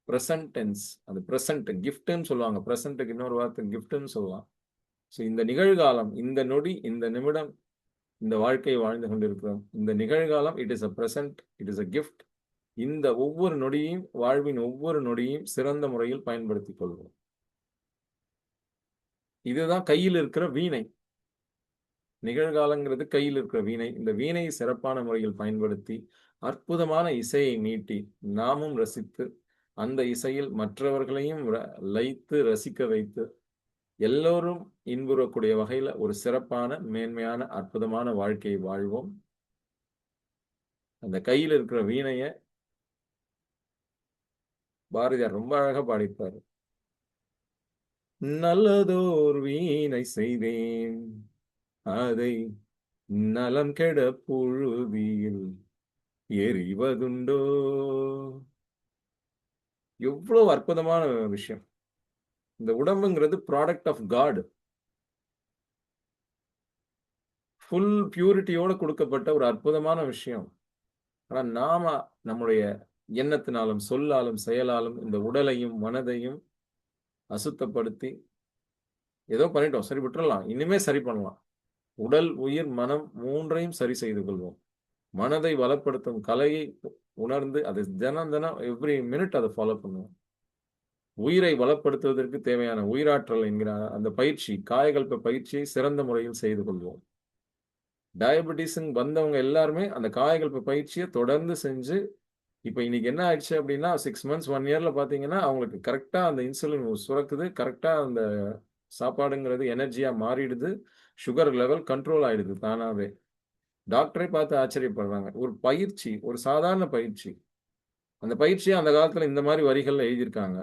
பிரசன்ட் டென்ஸ், அது பிரசன்ட் கிஃப்ட்னு சொல்லுவாங்க. பிரசன்ட்டுக்கு இன்னொரு வார்த்தை கிஃப்ட்னு சொல்லலாம். ஸோ இந்த நிகழ்காலம், இந்த நொடி, இந்த நிமிடம், இந்த வாழ்க்கையை வாழ்ந்து கொண்டிருக்கிறோம். இந்த நிகழ்காலம் it is a present, it is a gift. இந்த ஒவ்வொரு நொடியையும், வாழ்வின் ஒவ்வொரு நொடியையும் சிறந்த முறையில் பயன்படுத்திக் கொள்வோம். இதுதான் கையில் இருக்கிற வீணை. நிகழ்காலங்கிறது கையில் இருக்கிற வீணை. இந்த வீணையை சிறப்பான முறையில் பயன்படுத்தி, அற்புதமான இசையை மீட்டி, நாமும் ரசித்து, அந்த இசையில் மற்றவர்களையும் லயித்து ரசிக்க வைத்து, எல்லோரும் இன்புறக்கூடிய வகையில ஒரு சிறப்பான, மேன்மையான, அற்புதமான வாழ்க்கையை வாழ்வோம். அந்த கையில் இருக்கிற வீணைய பாரதியார் ரொம்ப அழகா பாடியிருப்பாரு. நல்லதோர் வீணை செய்தேன், அதை நலம் கெட புழுதியில் எறிவதுண்டோ. எவ்வளவு அற்புதமான விஷயம். இந்த உடம்புங்கிறது ப்ராடக்ட் ஆஃப் காட். ஃபுல் பியூரிட்டியோட கொடுக்கப்பட்ட ஒரு அற்புதமான விஷயம். ஆனா நாம நம்முடைய எண்ணத்தினாலும் சொல்லாலும் செயலாலும் இந்த உடலையும் மனதையும் அசுத்தப்படுத்தி ஏதோ பண்ணிட்டோம், சரி விட்டுறலாம், இனிமே சரி பண்ணலாம். உடல், உயிர், மனம் மூன்றையும் சரி செய்து கொள்வோம். மனதை வளப்படுத்தும் கலையை உணர்ந்து அதை தினம் தினம் எவ்ரி மினிட் அதை ஃபாலோ பண்ணுவோம். உயிரை வளப்படுத்துவதற்கு தேவையான உயிராற்றல் என்கிற அந்த பயிற்சி, காயகல்ப பயிற்சியை சிறந்த முறையில் செய்து கொள்வோம். டயபெட்டிஸ் வந்தவங்க எல்லாருமே அந்த காயகல்ப பயிற்சியை தொடர்ந்து செஞ்சு, இப்ப இன்னைக்கு என்ன ஆயிடுச்சு அப்படின்னா 6 months 1 yearல பாத்தீங்கன்னா அவங்களுக்கு கரெக்டா அந்த இன்சுலின் சுரக்குது, கரெக்டா அந்த சாப்பாடுங்கிறது எனர்ஜியா மாறிடுது, சுகர் லெவல் கண்ட்ரோல் ஆயிடுது தானாவே. டாக்டரே பார்த்து ஆச்சரியப்படுறாங்க. ஒரு பயிற்சி, ஒரு சாதாரண பயிற்சி. அந்த பயிற்சியை அந்த காலத்துல இந்த மாதிரி வரிகள்ல எழுதியிருக்காங்க.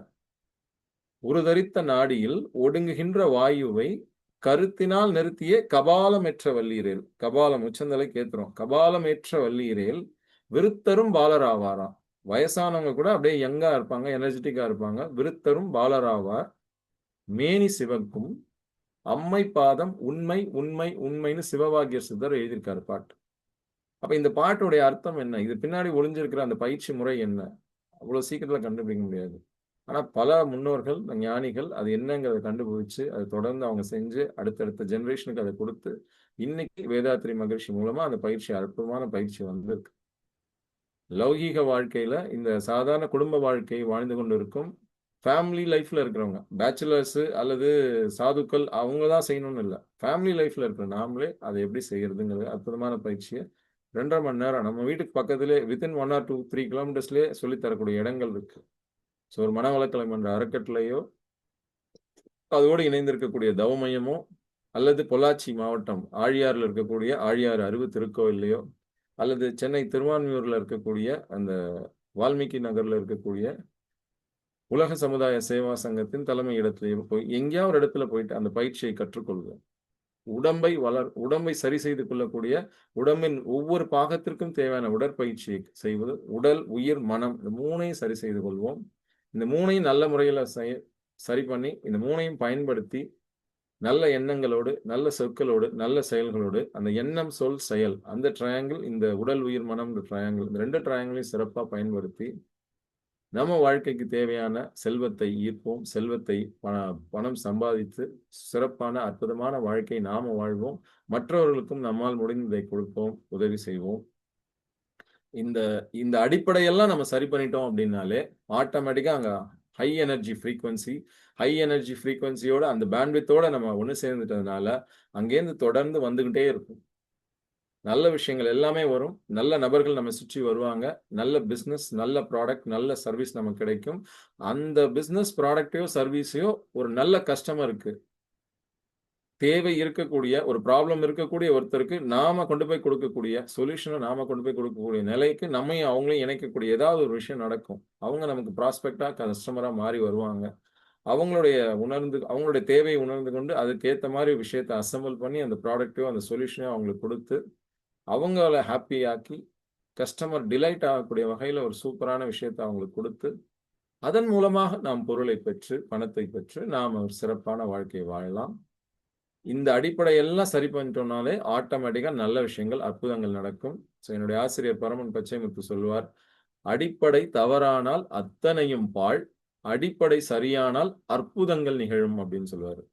உருதரித்த நாடியில் ஒடுங்குகின்ற வாயுவை கருத்தினால் நிறுத்திய கபாலமேற்ற வல்லீரேல். கபாலம் உச்சந்தலை கேத்துறோம். கபாலமேற்ற வல்லீரேல் விருத்தரும் பாலராவாராம். வயசானவங்க கூட அப்படியே யங்கா இருப்பாங்க, எனர்ஜெட்டிக்கா இருப்பாங்க. விருத்தரும் பாலராவார். மேனி சிவக்கும் அம்மை பாதம் உண்மை உண்மை உண்மைன்னு சிவவாக்கிய சித்தர் எழுதியிருக்காரு பாட்டு. அப்ப இந்த பாட்டுடைய அர்த்தம் என்ன? இது பின்னாடி ஒளிஞ்சிருக்கிற அந்த பயிற்சி முறை என்ன? அவ்வளவு சீக்கிரத்துல கண்டுபிடிக்க முடியாது. ஆனா பல முன்னோர்கள், ஞானிகள் அது என்னங்கிறத கண்டுபிடிச்சு அதை தொடர்ந்து அவங்க செஞ்சு அடுத்தடுத்த ஜெனரேஷனுக்கு அதை கொடுத்து இன்னைக்கு வேதாத்ரி மகரிஷி மூலமா அந்த பயிற்சி, அற்புதமான பயிற்சி வந்திருக்கு. லௌகீக வாழ்க்கையில இந்த சாதாரண குடும்ப வாழ்க்கையை வாழ்ந்து கொண்டு இருக்கும் ஃபேமிலி லைஃப்ல இருக்கிறவங்க, பேச்சுலர்ஸ் அல்லது சாதுக்கள் அவங்க தான் செய்யணும்னு இல்லை. ஃபேமிலி லைஃப்ல இருக்கிற நாமளே அதை எப்படி செய்யறதுங்கிறது அற்புதமான பயிற்சியை 2.5 மணி நேரம் நம்ம வீட்டுக்கு பக்கத்திலே வித்தின் 1 or 2, 3 கிலோமீட்டர்ஸ்லேயே சொல்லித்தரக்கூடிய இடங்கள் இருக்கு. ஸோ ஒரு மனவளக்கலை மன்ற அறக்கட்டளையோ அதோடு இணைந்திருக்கக்கூடிய தவமையமோ அல்லது பொள்ளாச்சி மாவட்டம் ஆழியாறுல இருக்கக்கூடிய ஆழியாறு அறிவு திருக்கோயிலையோ அல்லது சென்னை திருவான்மியூர்ல இருக்கக்கூடிய அந்த வால்மீகி நகர்ல இருக்கக்கூடிய உலக சமுதாய சேவா சங்கத்தின் தலைமை இடத்திலேயே போய் எங்கேயா ஒரு இடத்துல போயிட்டு அந்த பயிற்சியை கற்றுக்கொள்வோம். உடம்பை சரி செய்து கொள்ளக்கூடிய உடம்பின் ஒவ்வொரு பாகத்திற்கும் தேவையான உடற்பயிற்சியை செய்வது, உடல், உயிர், மனம் இந்த மூணையும் சரி செய்து கொள்வோம். இந்த மூணையும் நல்ல முறையில சரி பண்ணி இந்த மூணையும் பயன்படுத்தி நல்ல எண்ணங்களோடு, நல்ல சொற்களோடு, நல்ல செயல்களோடு அந்த எண்ணம், சொல், செயல் அந்த ட்ரையாங்கிள், இந்த உடல், உயிர், மனம் ட்ரையாங்கிள், இந்த 2 ட்ரையாங்கிளையும் சிறப்பா பயன்படுத்தி நம்ம வாழ்க்கைக்கு தேவையான செல்வத்தை ஈர்ப்போம். செல்வத்தை பணம் சம்பாதித்து சிறப்பான அற்புதமான வாழ்க்கை நாம வாழ்வோம். மற்றவர்களுக்கும் நம்மால் முடிந்ததை கொடுப்போம், உதவி செய்வோம். இந்த இந்த அடிப்படையெல்லாம் நம்ம சரி பண்ணிட்டோம் அப்படின்னாலே ஆட்டோமேட்டிக்கா அங்க ஹை எனர்ஜி ஃப்ரீக்வன்சியோட அந்த பேண்ட்வித்தோட நம்ம ஒன்று சேர்ந்துட்டதுனால அங்கேருந்து தொடர்ந்து வந்துகிட்டே இருக்கும். நல்ல விஷயங்கள் எல்லாமே வரும். நல்ல நபர்கள் நம்ம சுற்றி வருவாங்க. நல்ல பிசினஸ், நல்ல ப்ராடக்ட், நல்ல சர்வீஸ் நமக்கு கிடைக்கும். அந்த பிசினஸ் ப்ராடக்டையோ சர்வீஸையோ ஒரு நல்ல கஸ்டமருக்கு தேவை இருக்கக்கூடிய ஒரு ப்ராப்ளம் இருக்கக்கூடிய ஒருத்தருக்கு நாம கொண்டு போய் கொடுக்கக்கூடிய சொல்யூஷனை நாம கொண்டு போய் கொடுக்கக்கூடிய நிலைக்கு நம்மையும் அவங்களையும் இணைக்கக்கூடிய ஏதாவது ஒரு விஷயம் நடக்கும். அவங்க நமக்கு ப்ராஸ்பெக்டா கஸ்டமரா மாறி வருவாங்க. அவங்களுடைய தேவையை உணர்ந்து கொண்டு அதுக்கேற்ற மாதிரி விஷயத்தை அசம்பிள் பண்ணி அந்த ப்ராடக்டையோ அந்த சொல்யூஷனையோ அவங்களுக்கு கொடுத்து அவங்கள ஹாப்பி ஆக்கி கஸ்டமர் டிலைட் ஆகக்கூடிய வகையில் ஒரு சூப்பரான விஷயத்தை அவங்களுக்கு கொடுத்து அதன் மூலமாக நாம் பொருளை பெற்று பணத்தை பெற்று நாம் ஒரு சிறப்பான வாழ்க்கையை வாழலாம். இந்த அடிப்படையெல்லாம் சரி பண்ணிட்டோம்னாலே ஆட்டோமேட்டிக்கா நல்ல விஷயங்கள், அற்புதங்கள் நடக்கும். என்னுடைய ஆசிரியர் பரமன் பச்சைமுத்து சொல்வார், அடிப்படை தவறானால் அத்தனையும் பாழ், அடிப்படை சரியானால் அற்புதங்கள் நிகழும் அப்படின்னு சொல்லுவாரு.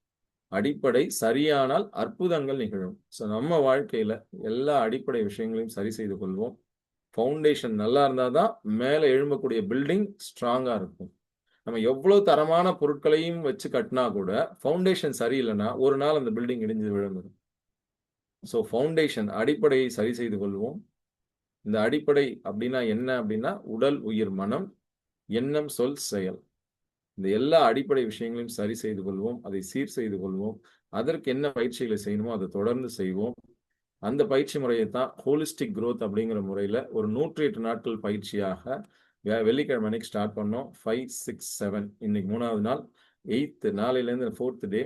அடிப்படை சரியானால் அற்புதங்கள் நிகழும். ஸோ நம்ம வாழ்க்கையில எல்லா அடிப்படை விஷயங்களையும் சரி செய்து கொள்வோம். ஃபவுண்டேஷன் நல்லா இருந்தால் தான் மேலே எழும்பக்கூடிய பில்டிங் ஸ்ட்ராங்கா இருக்கும். நம்ம எவ்வளவு தரமான பொருட்களையும் வச்சு கட்டினா கூட ஃபவுண்டேஷன் சரியில்லைன்னா ஒரு நாள் அந்த பில்டிங் இடிஞ்சு விழுந்துடும். ஸோ ஃபவுண்டேஷன் அடிப்படையை சரி செய்து கொள்வோம். இந்த அடிப்படை அப்படின்னா என்ன அப்படின்னா உடல், உயிர், மனம், எண்ணம், சொல், செயல். இந்த எல்லா அடிப்படை விஷயங்களையும் சரி செய்து கொள்வோம். அதை சீர் செய்து கொள்வோம். அதற்கு என்ன பயிற்சிகளை செய்யணுமோ அதை தொடர்ந்து செய்வோம். அந்த பயிற்சி முறையை தான் ஹோலிஸ்டிக் growth அப்படிங்கிற முறையில் ஒரு 108 நாட்கள் பயிற்சியாக வெள்ளிக்கிழமை அன்னைக்கு ஸ்டார்ட் பண்ணோம். 5, 6, 7 இன்னைக்கு 3வது நாள். 8th நாளையிலேருந்து 4th டே.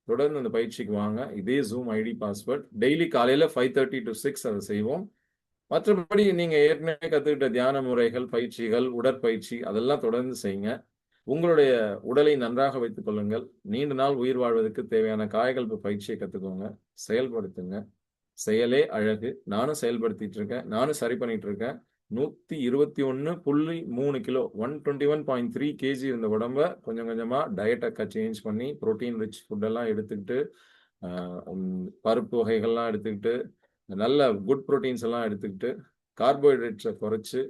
தொடர்ந்து அந்த பயிற்சிக்கு வாங்க. இதே ஜூம் ஐடி பாஸ்வேர்ட். டெய்லி காலையில் 5:30 to 6 அதை செய்வோம். மற்றபடி நீங்க ஏற்கனவே கத்துக்கிட்ட தியான முறைகள், பயிற்சிகள், உடற்பயிற்சி அதெல்லாம் தொடர்ந்து செய்யுங்க. உங்களுடைய உடலை நன்றாக வைத்துக் கொள்ளுங்கள். நீண்ட நாள் உயிர் வாழ்வதற்கு தேவையான காயகல்ப பயிற்சியை கத்துக்கோங்க. செயல்படுத்துங்க. செயலே அழகு. நானும் செயல்படுத்திட்டு இருக்கேன். நானும் சரி பண்ணிட்டு இருக்கேன். 121.3 கிலோ 121.3 கேஜி இருந்த உடம்ப கொஞ்சம் கொஞ்சமா டயட்டை சேஞ்ச் பண்ணி புரோட்டீன் ரிச் ஃபுட் எல்லாம் எடுத்துக்கிட்டு பருப்பு வகைகள்லாம் எடுத்துக்கிட்டு நல்ல குட் புரோட்டீன்ஸ் எல்லாம் எடுத்துக்கிட்டு கார்போஹைட்ரேட்ஸை குறைச்சு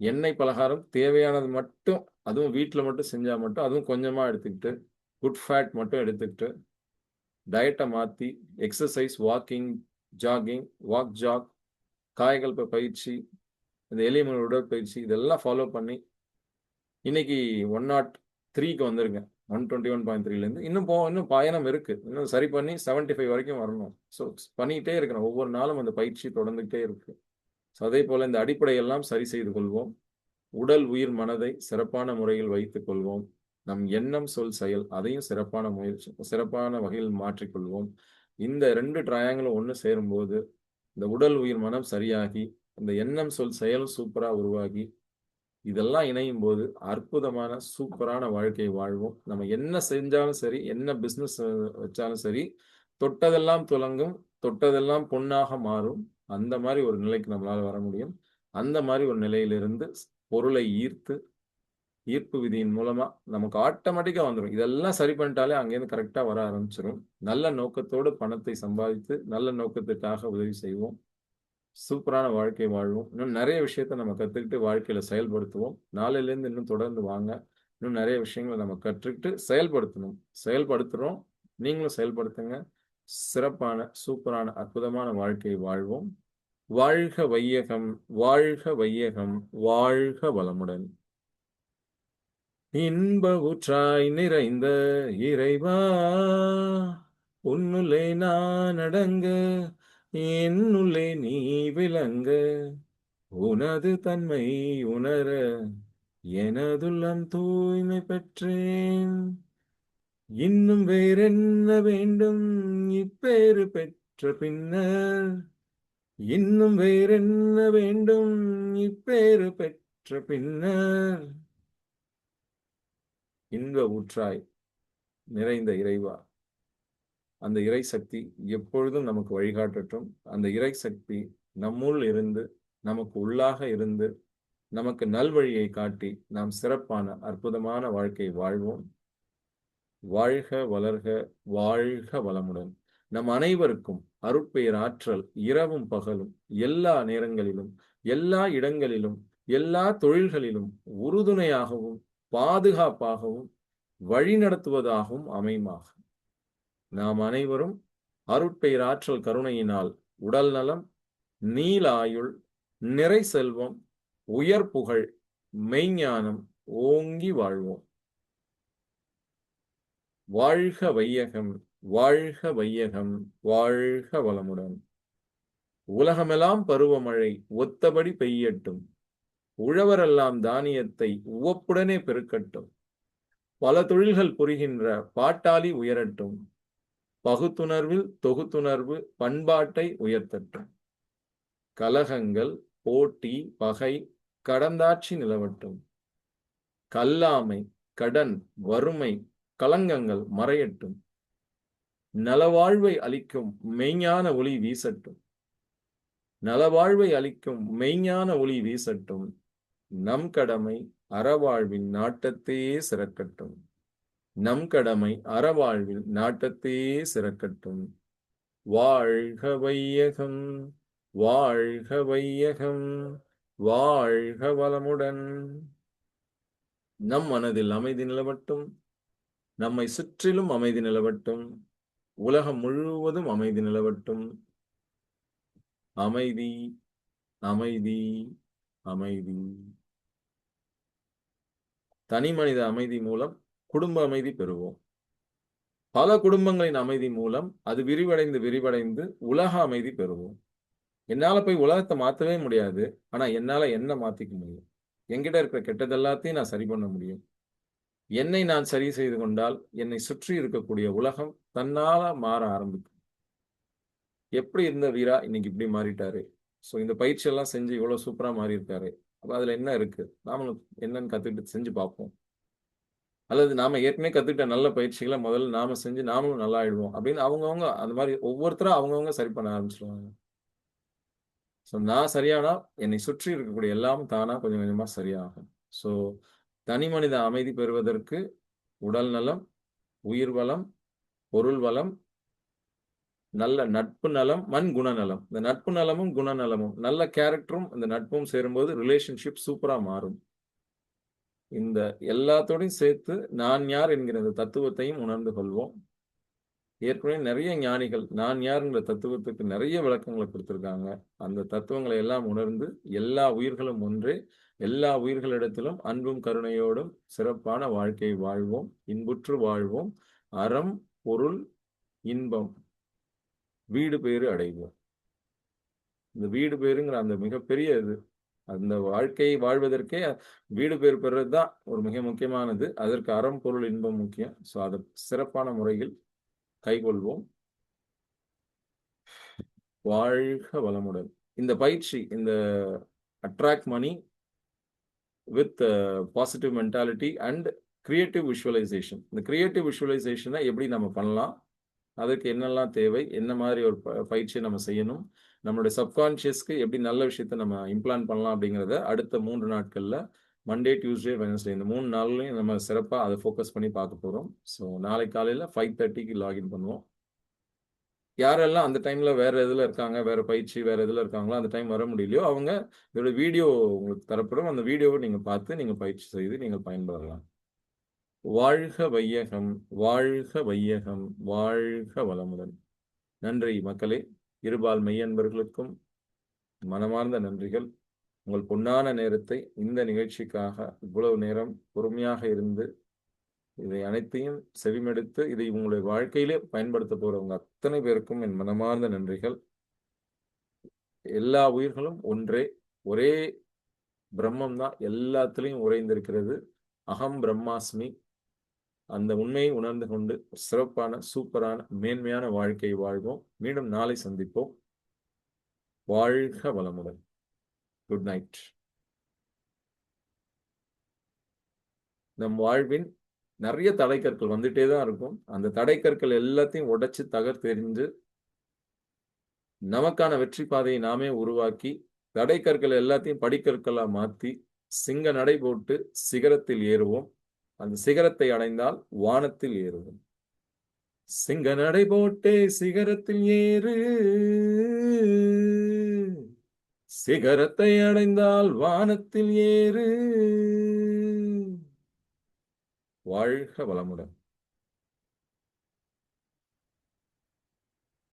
எண்ணெய் பலகாரம் தேவையானது மட்டும், அதுவும் வீட்டில் மட்டும் செஞ்சா மட்டும், அதுவும் கொஞ்சமா எடுத்துக்கிட்டு குட் ஃபேட் மட்டும் எடுத்துக்கிட்டு டயட்டை மாற்றி exercise, walking, jogging, walk jog, காயகல்ப பயிற்சி, இந்த எளிய முறை உடற்பயிற்சி இதெல்லாம் ஃபாலோ பண்ணி இன்னைக்கு 103க்கு வந்துருங்க. 121.3லேருந்து இன்னும் பயணம் இருக்கு. இன்னும் சரி பண்ணி 75 வரைக்கும் வரணும். ஸோ பண்ணிக்கிட்டே இருக்கிறோம். ஒவ்வொரு நாளும் அந்த பயிற்சி தொடர்ந்துகிட்டே இருக்கு. ஸோ அதே போல இந்த அடிப்படையெல்லாம் சரி செய்து கொள்வோம். உடல், உயிர், மனதை சிறப்பான முறையில் வைத்துக் கொள்வோம். நம் எண்ணம், சொல், செயல் அதையும் சிறப்பான வகையில் மாற்றிக்கொள்வோம். இந்த 2 ட்ரையாங்கிளும் ஒன்று சேரும்போது இந்த உடல், உயிர், மனம் சரியாகி இந்த எண்ணம், சொல், செயலும் சூப்பரா உருவாகி இதெல்லாம் இணையும் போது அற்புதமான சூப்பரான வாழ்க்கையை வாழ்வோம். நம்ம என்ன செஞ்சாலும் சரி, என்ன பிசினஸ் வச்சாலும் சரி, தொட்டதெல்லாம் துலங்கும், தொட்டதெல்லாம் பொன்னாக மாறும். அந்த மாதிரி ஒரு நிலைக்கு நம்மளால வர முடியும். அந்த மாதிரி ஒரு நிலையிலிருந்து பொருளை ஈர்ப்பு விதியின் மூலமா நமக்கு ஆட்டோமேட்டிக்கா வந்துடும். இதெல்லாம் சரி பண்ணிட்டாலே அங்கேருந்து கரெக்டா வர ஆரம்பிச்சிடும். நல்ல நோக்கத்தோடு பணத்தை சம்பாதித்து நல்ல நோக்கத்திற்காக உதவி செய்வோம். சூப்பரான வாழ்க்கை வாழ்வோம். இன்னும் நிறைய விஷயத்த நம்ம கத்துக்கிட்டு வாழ்க்கையில செயல்படுத்துவோம். நாளையிலேருந்து இன்னும் தொடர்ந்து வாங்க. இன்னும் நிறைய விஷயங்களை நம்ம கற்றுக்கிட்டு செயல்படுத்தணும். செயல்படுத்துறோம். நீங்களும் செயல்படுத்துங்க. சிறப்பான, சூப்பரான, அற்புதமான வாழ்க்கையை வாழ்வோம். வாழ்க வையகம், வாழ்க வையகம், வாழ்க வளமுடன். இன்ப ஊற்றாய் நிறைந்த இறைவா, உன்னுள்ளே நான் அடங்க, என்னுள்ளே நீ விளங்க, உனது தன்மை உணர எனதுள்ளம் தூய்மை பெற்றேன். இன்னும் வேறென்ன வேண்டும் இப்பேறு பெற்ற பின்னர்? இன்னும் வேறென்ன வேண்டும் இப்பேறு பெற்ற பின்னர்? இன்ப ஊற்றாய் நிறைந்த இறைவா, அந்த இறை சக்தி எப்பொழுதும் நமக்கு வழிகாட்டட்டும். அந்த இறை சக்தி நம்முள் இருந்து, நமக்கு உள்ளாக இருந்து, நமக்கு நல்வழியை காட்டி நாம் சிறப்பான அற்புதமான வாழ்க்கை வாழ்வோம். வாழ்க வளர்க, வாழ்க வளமுடன். நம் அனைவருக்கும் அருட்பெயர் ஆற்றல் இரவும் பகலும் எல்லா நேரங்களிலும் எல்லா இடங்களிலும் எல்லா தொழில்களிலும் உறுதுணையாகவும் பாதுகாப்பாகவும் வழிநடத்துவதாகவும் அமையுமாக. நாம் அனைவரும் அருட்பெயர் ஆற்றல் கருணையினால் உடல் நலம், நீல ஆயுள், நிறை செல்வம், உயர் புகழ், மெய்ஞானம் ஓங்கி வாழ்வோம். வாழ்க வையகம், வாழ்க வையகம், வாழ்க வளமுடன். உலகமெல்லாம் பருவமழை ஒத்தபடி பெய்யட்டும். உழவரெல்லாம் தானியத்தை உவப்புடனே பெருக்கட்டும். பல தொழில்கள் புரிகின்ற பாட்டாளி உயரட்டும். பகுத்துணர்வில் தொகுத்துணர்வு பண்பாட்டை உயர்த்தட்டும். கலகங்கள், போட்டி, பகை கடந்தாட்சி நிலவட்டும். கல்லாமை, கடன், வறுமை, களங்கங்கள் மறையட்டும். நலவாழ்வை அளிக்கும் மெய்ஞான ஒளி வீசட்டும். நலவாழ்வை அளிக்கும் மெய்ஞான ஒளி வீசட்டும். நம் கடமை அறவாழ்வின் நாட்டத்தையே சிறக்கட்டும். நம் கடமை அறவாழ்வில் நாட்டத்தே சிறக்கட்டும். வாழ்க வையகம், வாழ்க வையகம், வாழ்க வளமுடன். நம் மனதில் அமைதி நிலவட்டும், நம்மை சுற்றிலும் அமைதி நிலவட்டும், உலகம் முழுவதும் அமைதி நிலவட்டும். அமைதி, அமைதி, அமைதி. தனி மனித அமைதி மூலம் குடும்ப அமைதி பெறுவோம். பல குடும்பங்களின் அமைதி மூலம் அது விரிவடைந்து உலக அமைதி பெறுவோம். என்னால போய் உலகத்தை மாத்தவே முடியாது. ஆனா என்னால என்ன மாத்திக்க முடியும்? என்கிட்ட இருக்கிற கெட்டது எல்லாத்தையும் நான் சரி பண்ண முடியும். என்னை நான் சரி செய்து கொண்டால் என்னை சுற்றி இருக்கக்கூடிய உலகம் தன்னால மாற ஆரம்பிக்கும். எப்படி இருந்த வீரா இன்னைக்கு இப்படி மாறிட்டாரு. ஸோ இந்த பயிற்சி எல்லாம் செஞ்சு இவ்வளவு சூப்பரா மாறி இருக்காரு. அப்ப அதுல என்ன இருக்கு? நாமளும் என்னன்னு கத்துக்கிட்டு செஞ்சு பார்ப்போம். அல்லது நாம ஏற்கனவே கத்துக்கிட்ட நல்ல பயிற்சிகள முதல்ல நாம செஞ்சு நாமளும் நல்லா ஆயிடுவோம் அப்படின்னு அவங்கவங்க அந்த மாதிரி ஒவ்வொருத்தரா அவங்கவங்க சரி பண்ண ஆரம்பிச்சுருவாங்க. ஸோ நான் சரியானா என்னை சுற்றி இருக்கக்கூடிய எல்லாம் தானா கொஞ்சம் கொஞ்சமா சரியாகும். ஸோ தனி மனித அமைதி பெறுவதற்கு உடல் நலம், உயிர் வளம், பொருள் வளம், நல்ல நட்பு நலம், குணநலம். இந்த நட்பு நலமும், குணநலமும் நல்ல கேரக்டரும் இந்த நட்பும் சேரும்போது ரிலேஷன்ஷிப் சூப்பரா மாறும். இந்த எல்லாத்தோடையும் சேர்த்து நான் யார் என்கிற இந்த தத்துவத்தையும் உணர்ந்து கொள்வோம். ஏற்கனவே நிறைய ஞானிகள் நான் யாருங்கிற தத்துவத்துக்கு நிறைய விளக்கங்களை கொடுத்திருக்காங்க. அந்த தத்துவங்களை எல்லாம் உணர்ந்து எல்லா உயிர்களும் ஒன்றே, எல்லா உயிர்களிடத்திலும் அன்பும் கருணையோடும் சிறப்பான வாழ்க்கையை வாழ்வோம், இன்புற்று வாழ்வோம், அறம், பொருள், இன்பம், வீடு பேறு அடைவோம். இந்த வீடு பேறுங்கிற அந்த மிகப்பெரிய இது அந்த வாழ்க்கையை வாழ்வதற்கே வீடு பேறு பெறுறது தான் ஒரு மிக முக்கியமானது. அதற்கு அறம், பொருள், இன்பம் முக்கியம். ஸோ அதை சிறப்பான முறையில் கைக்கொள்வோம். வாழ்க வளமுடன். இந்த பயிற்சி இந்த attract money with positive mentality and creative visualisation. இந்த கிரியேட்டிவ் விஷுவலைசேஷனை எப்படி நம்ம பண்ணலாம், அதுக்கு என்னெல்லாம் தேவை, என்ன மாதிரி ஒரு பயிற்சியை நம்ம செய்யணும், நம்மளுடைய சப்கான்ஷியஸ்க்கு எப்படி நல்ல விஷயத்தை நம்ம இம்ப்ளான் பண்ணலாம் அப்படிங்கிறத அடுத்த 3 நாட்கள்ல மண்டே, டியூஸ்டே, வெனஸ்டே இந்த 3 நாள்லையும் நம்ம சிறப்பாக அதை ஃபோக்கஸ் பண்ணி பார்க்க போகிறோம். ஸோ நாளை காலையில் 5:30க்கு லாகின் பண்ணுவோம். யாரெல்லாம் அந்த டைம்ல வேற இதுல இருக்காங்க, வேற பயிற்சி வேற இதுல இருக்காங்களோ அந்த டைம் வர முடியலையோ அவங்க இதோட வீடியோ உங்களுக்கு தரப்படும். அந்த வீடியோவை நீங்க பார்த்து நீங்க பயிற்சி செய்து நீங்கள் பயன்பெறலாம். வாழ்க வையகம், வாழ்க வையகம், வாழ்க வளமுடன். நன்றி மக்களே. இருபால் மெய்யன்பர்களுக்கும் மனமார்ந்த நன்றிகள். உங்கள் பொன்னான நேரத்தை இந்த நிகழ்ச்சிக்காக இவ்வளவு நேரம் பொறுமையாக இருந்து இதை அனைத்தையும் செவிமெடுத்து இதை உங்களுடைய வாழ்க்கையிலே பயன்படுத்த போறவங்க அத்தனை பேருக்கும் என் மனமார்ந்த நன்றிகள். எல்லா உயிர்களும் ஒன்றே, ஒரே பிரம்மம் தான் எல்லாத்திலையும் உறைந்திருக்கிறது. அகம் பிரம்மாஸ்மி. அந்த உண்மையை உணர்ந்து கொண்டு சிறப்பான சூப்பரான மேன்மையான வாழ்க்கை வாழ்வோம். மீண்டும் நாளை சந்திப்போம். வாழ்க வளமுடன். Good night. நம் வாழ்வின் நிறைய தடைக்கற்கள் வந்துட்டே தான் இருக்கும். அந்த தடைக்கற்கள் எல்லாத்தையும் உடைச்சு தகர்த்தெறிந்து நமக்கான வெற்றி பாதையை நாமே உருவாக்கி தடைக்கற்கள் எல்லாத்தையும் படிக்கற்களா மாத்தி சிங்க நடை போட்டு சிகரத்தில் ஏறுவோம். அந்த சிகரத்தை அடைந்தால் வானத்தில் ஏறுவோம். சிங்க நடை போட்டே சிகரத்தில் ஏறு, சிகரத்தை அடைந்தால் வானத்தில் ஏறு. வாழ்க வளமுடன்.